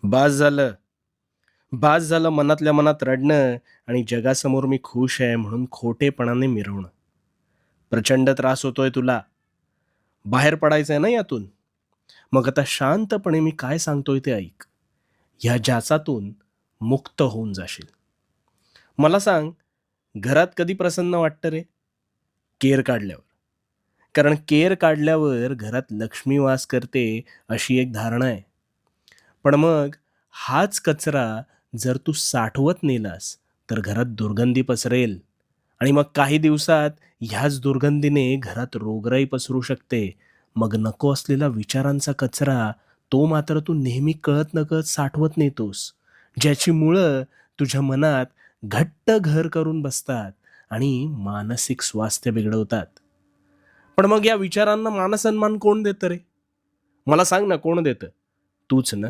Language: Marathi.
बास झालं. बास झालं मनातल्या मनात रडणं आणि जगासमोर मी खुश आहे म्हणून खोटेपणाने मिरवणं. प्रचंड त्रास होतोय तुला. बाहेर पडायचंय ना यातून. मग आता शांतपणे मी काय सांगतोय ते ऐक. ह्या जाचातून मुक्त होऊन जाशील. मला सांग, घरात कधी प्रसन्न वाटतं रे? केर काढल्यावर. कारण केर काढल्यावर घरात लक्ष्मी वास करते अशी एक धारणा आहे. पण मग हाच कचरा जर तू साठवत नेलास, तर घरात दुर्गंधी पसरेल आणि मग काही दिवसात ह्याच दुर्गंधीने घरात रोगराई पसरू शकते. मग नको असलेला विचारांचा कचरा, तो मात्र तू नेहमी कळत-नकळत साठवत नेतोस. ज्याची मुळं तुझ्या मनात घट्ट घर करून बसतात आणि मानसिक स्वास्थ्य बिघडवतात. पण मग या विचारांना मानसन्मान कोण देतं रे? मला सांग ना कोण देतं? तूच ना.